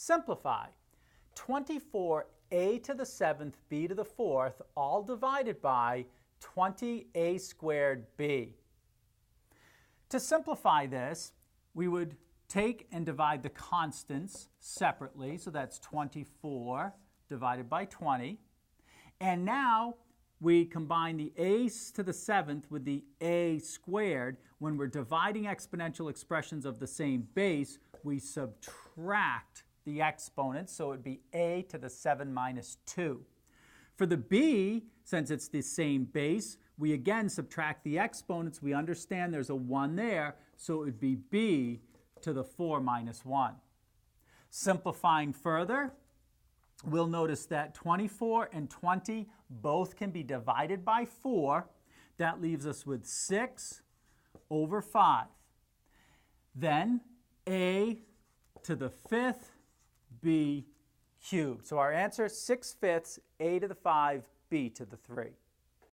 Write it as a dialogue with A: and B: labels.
A: Simplify. 24a to the 7th, b to the 4th, all divided by 20a squared b. To simplify this, we would take and divide the constants separately. So that's 24 divided by 20. And now we combine the a to the 7th with the a squared. When we're dividing exponential expressions of the same base, we subtract the exponents, so it would be a to the 7 minus 2. For the b, since it's the same base, we again subtract the exponents. We understand there's a 1 there, so it would be b to the 4 minus 1. Simplifying further, we'll notice that 24 and 20 both can be divided by 4. That leaves us with 6 over 5. Then a to the 5th, b cubed. So our answer is 6/5, a to the 5, b to the 3.